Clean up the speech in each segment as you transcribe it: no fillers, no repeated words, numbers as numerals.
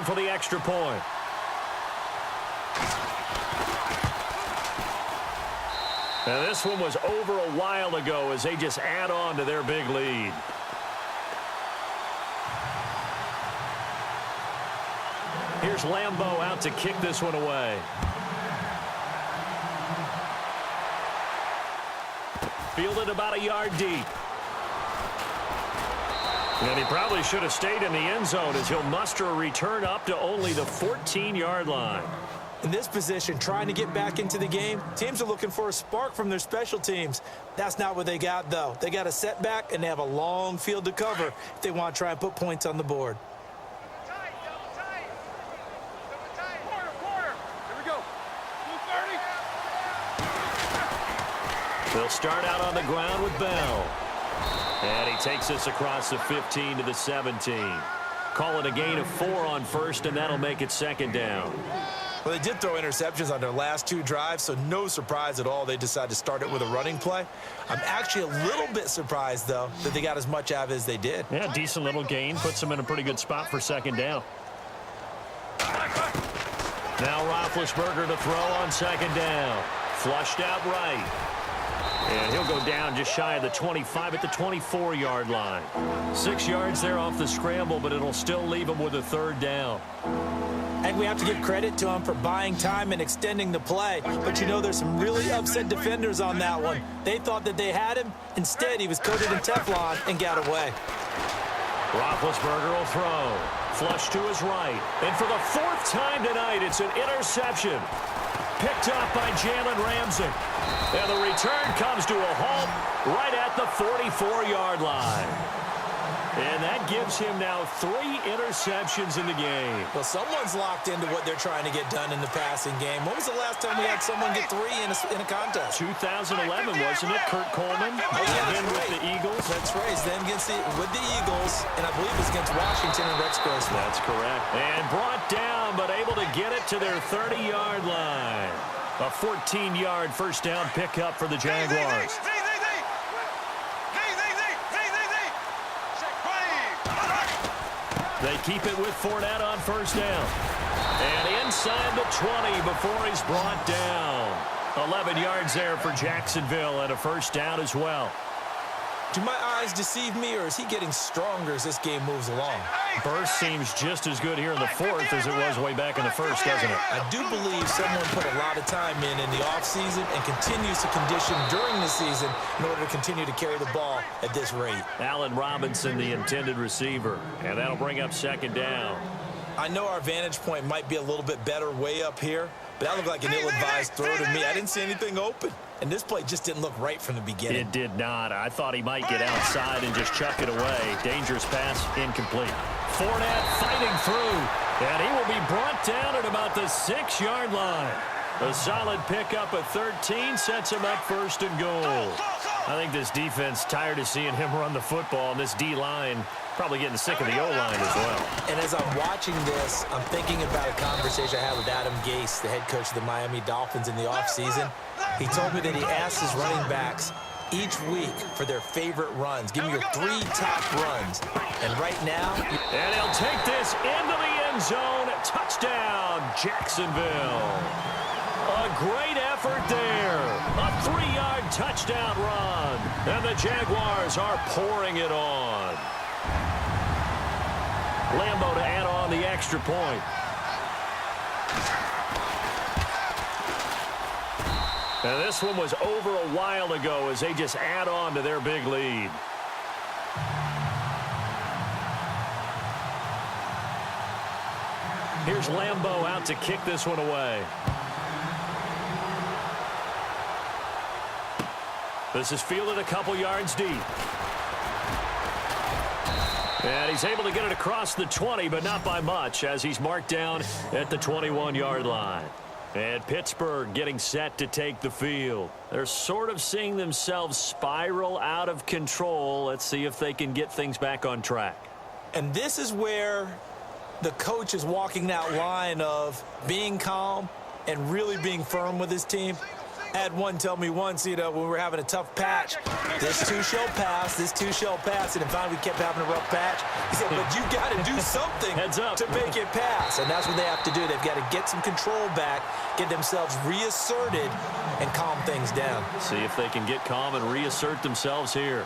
for the extra point. And this one was over a while ago as they just add on to their big lead. Here's Lambeau out to kick this one away. Fielded about a yard deep. And he probably should have stayed in the end zone as he'll muster a return up to only the 14-yard line. In this position, trying to get back into the game, teams are looking for a spark from their special teams. That's not what they got, though. They got a setback, and they have a long field to cover if they want to try and put points on the board. They'll start out on the ground with Bell. And he takes this across the 15 to the 17. Call it a gain of 4 on first, and that'll make it second down. Well, they did throw interceptions on their last 2 drives, so no surprise at all they decided to start it with a running play. I'm actually a little bit surprised, though, that they got as much out of it as they did. Yeah, decent little gain. Puts them in a pretty good spot for second down. Now Roethlisberger to throw on second down. Flushed out right. And he'll go down just shy of the 25 at the 24-yard line. 6 yards there off the scramble, but it'll still leave him with a third down. And we have to give credit to him for buying time and extending the play. But, you know, there's some really upset defenders on that one. They thought that they had him. Instead, he was coated in Teflon and got away. Roethlisberger will throw. Flush to his right. And for the 4th time tonight, it's an interception. Picked up by Jalen Ramsey. And the return comes to a halt right at the 44-yard line. And that gives him now 3 interceptions in the game. Well, someone's locked into what they're trying to get done in the passing game. When was the last time we had someone get 3 in a contest? 2011, wasn't it? Kurt Coleman. Oh, yeah, then with the Eagles. That's right. Then with the Eagles, and I believe it was against Washington and Rex Grossman. That's correct. And brought down, but able to get it to their 30-yard line. A 14-yard first down pickup for the Jaguars. They keep it with Fournette on first down. And inside the 20 before he's brought down. 11 yards there for Jacksonville and a first down as well. Do my eyes deceive me, or is he getting stronger as this game moves along? Burst seems just as good here in the 4th as it was way back in the 1st, doesn't it? I do believe someone put a lot of time in the offseason and continues to condition during the season in order to continue to carry the ball at this rate. Allen Robinson, the intended receiver, and that'll bring up second down. I know our vantage point might be a little bit better way up here, but that looked like an ill-advised throw to me. I didn't see anything open. And this play just didn't look right from the beginning. It did not. I thought he might get outside and just chuck it away. Dangerous pass, incomplete. Fournette fighting through. And he will be brought down at about the 6-yard line. A solid pickup at 13 sets him up first and goal. I think this defense tired of seeing him run the football, and this D-line probably getting sick of the O-line as well. And as I'm watching this, I'm thinking about a conversation I had with Adam Gase, the head coach of the Miami Dolphins in the offseason. He told me that he asked his running backs each week for their favorite runs. Give me your 3 top runs. And right now... And he'll take this into the end zone. Touchdown, Jacksonville. A great effort there. A 3-yard touchdown run. And the Jaguars are pouring it on. Lambeau to add on the extra point. And this one was over a while ago as they just add on to their big lead. Here's Lambeau out to kick this one away. This is fielded a couple yards deep. And he's able to get it across the 20, but not by much, as he's marked down at the 21-yard line. And Pittsburgh getting set to take the field. They're sort of seeing themselves spiral out of control. Let's see if they can get things back on track. And this is where the coach is walking that line of being calm and really being firm with his team. I had one tell me once, when we were having a tough patch, this too shall pass, this too shall pass, and finally we kept having a rough patch. He said, but you got to do something to make it pass, and that's what they have to do. They've got to get some control back, get themselves reasserted, and calm things down. See if they can get calm and reassert themselves here.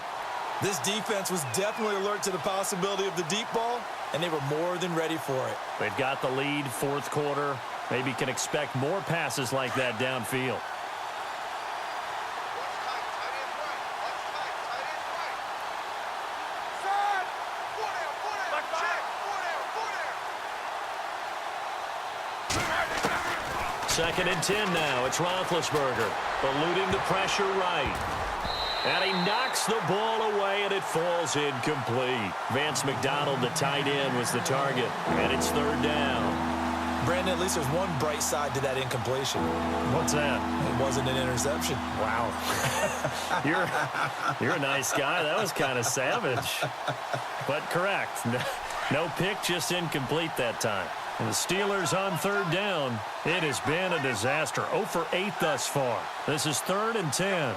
This defense was definitely alert to the possibility of the deep ball, and they were more than ready for it. They've got the lead, fourth quarter. Maybe can expect more passes like that downfield. Second and 10 now. It's Roethlisberger eluding the pressure right. And he knocks the ball away, and it falls incomplete. Vance McDonald, the tight end, was the target, and it's third down. Brandon, at least there's one bright side to that incompletion. What's that? It wasn't an interception. Wow. You're a nice guy. That was kind of savage. But correct. No pick, just incomplete that time. And the Steelers on third down. It has been a disaster. 0 for 8 thus far. This is third and 10.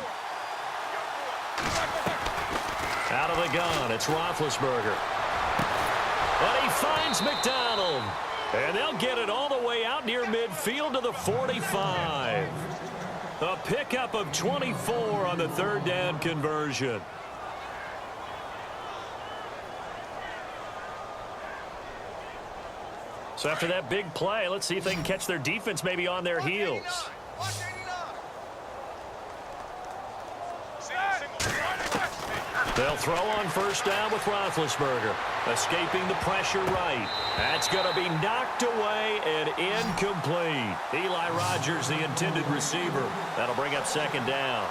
Out of the gun, it's Roethlisberger. And he finds McDonald. And they'll get it all the way out near midfield to the 45. A pickup of 24 on the third down conversion. So after that big play, let's see if they can catch their defense maybe on their heels. They'll throw on first down with Roethlisberger. Escaping the pressure right. That's going to be knocked away and incomplete. Eli Rogers, the intended receiver. That'll bring up second down.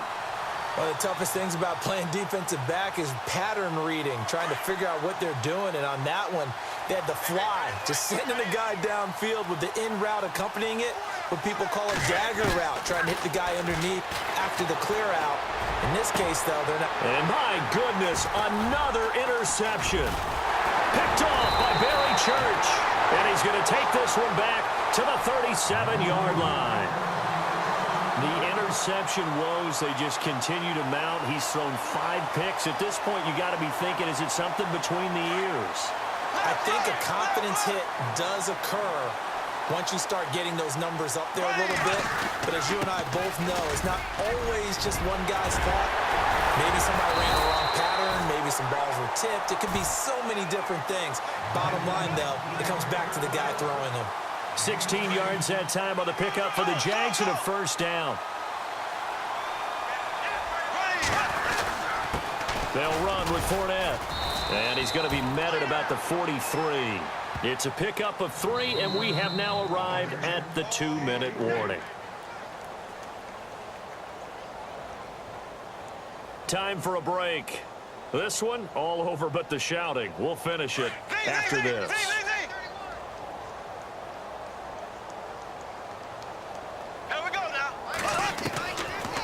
One of the toughest things about playing defensive back is pattern reading, trying to figure out what they're doing. And on that one, they had the fly, just sending a guy downfield with the in route accompanying it, what people call a dagger route, trying to hit the guy underneath after the clear out. In this case, though, they're not. And my goodness, another interception. Picked off by Barry Church. And he's going to take this one back to the 37-yard line. The interception woes, they just continue to mount. He's thrown 5 picks. At this point, you got to be thinking, is it something between the ears? I think a confidence hit does occur once you start getting those numbers up there a little bit. But as you and I both know, it's not always just one guy's fault. Maybe somebody ran the wrong pattern. Maybe some balls were tipped. It could be so many different things. Bottom line, though, it comes back to the guy throwing them. 16 yards that time on the pickup for the Jags and a first down. They'll run with Fournette. And he's going to be met at about the 43. It's a pickup of 3, and we have now arrived at the 2-minute warning. Time for a break. This one, all over but the shouting. We'll finish it after this.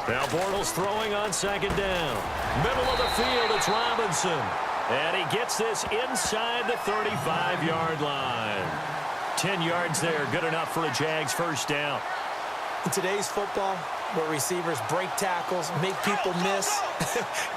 Now Bortles throwing on second down. Middle of the field, it's Robinson. And he gets this inside the 35-yard line. 10 yards there, good enough for a Jags first down. In today's football, where receivers break tackles, make people miss,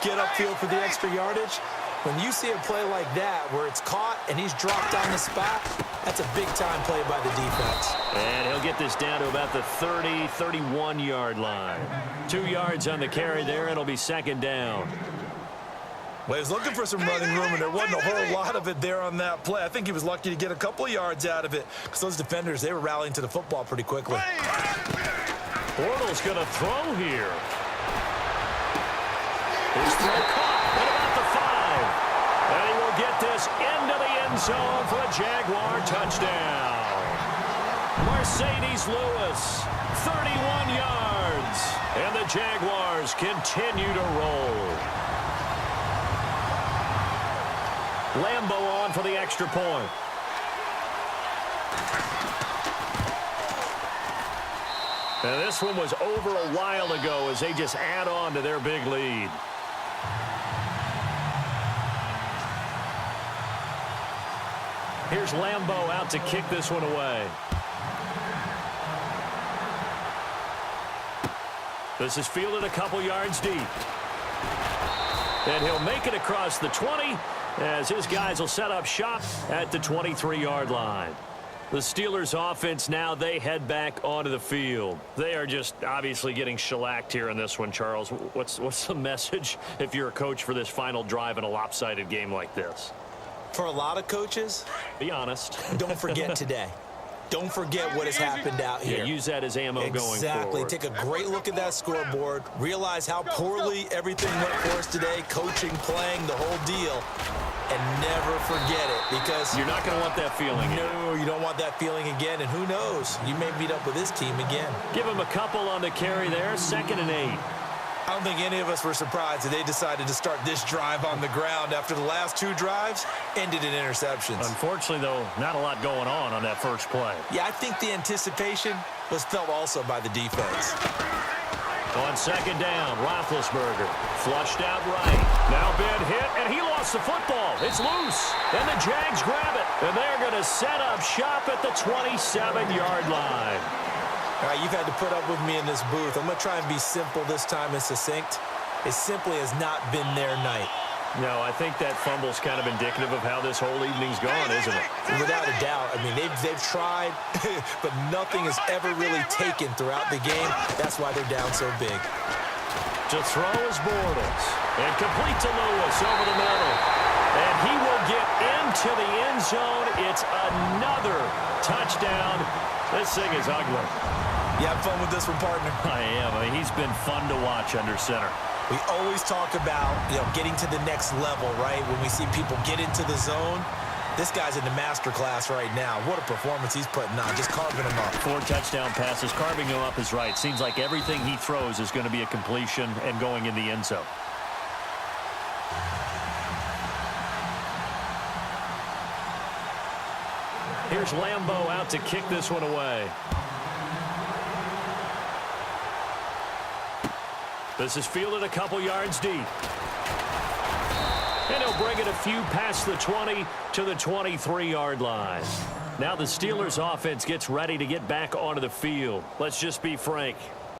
get upfield for the extra yardage, when you see a play like that where it's caught and he's dropped on the spot, that's a big-time play by the defense. And he'll get this down to about the 30, 31-yard line. 2 yards on the carry there, and it'll be second down. Well, he was looking for some running room, and there wasn't a whole lot of it there on that play. I think he was lucky to get a couple of yards out of it, because those defenders, they were rallying to the football pretty quickly. Bortles going to throw here. His throw caught at about the 5. And he will get this into the end zone for a Jaguar touchdown. Mercedes Lewis, 31 yards. And the Jaguars continue to roll. Lambo on for the extra point. And this one was over a while ago as they just add on to their big lead. Here's Lambo out to kick this one away. This is fielded a couple yards deep. And he'll make it across the 20 as his guys will set up shop at the 23-yard line. The Steelers offense now, they head back onto the field. They are just obviously getting shellacked here in this one, Charles. What's the message if you're a coach for this final drive in a lopsided game like this? For a lot of coaches, be honest. Don't forget today. Don't forget what has happened out here. Yeah, use that as ammo going forward. Exactly. Take a great look at that scoreboard. Realize how poorly everything went for us today. Coaching, playing, the whole deal. And never forget it, because you're not going to want that feeling again. No, you don't want that feeling again. And who knows? You may meet up with this team again. Give him a couple on the carry there. 2nd and 8. I don't think any of us were surprised that they decided to start this drive on the ground after the last 2 drives ended in interceptions. Unfortunately, though, not a lot going on that first play. Yeah, I think the anticipation was felt also by the defense. On 2nd down, Roethlisberger flushed out right. Now Ben hit, and he lost the football. It's loose, and the Jags grab it. And they're going to set up shop at the 27-yard line. All right, you've had to put up with me in this booth. I'm going to try and be simple this time and succinct. It simply has not been their night. No, I think that fumble's kind of indicative of how this whole evening's gone, isn't it? Without a doubt. I mean, they've tried, but nothing is ever really taken throughout the game. That's why they're down so big. To throw is Bortles. And complete to Lewis over the middle. And he will get into the end zone. It's another touchdown. This thing is ugly. You have fun with this one, partner? I am. I mean, he's been fun to watch under center. We always talk about, getting to the next level, right? When we see people get into the zone, this guy's in the master class right now. What a performance he's putting on, just carving them up. 4 touchdown passes, carving him up is right. Seems like everything he throws is going to be a completion and going in the end zone. Here's Lambeau out to kick this one away. This is fielded a couple yards deep. And he'll bring it a few past the 20 to the 23-yard line. Now the Steelers offense gets ready to get back onto the field. Let's just be frank.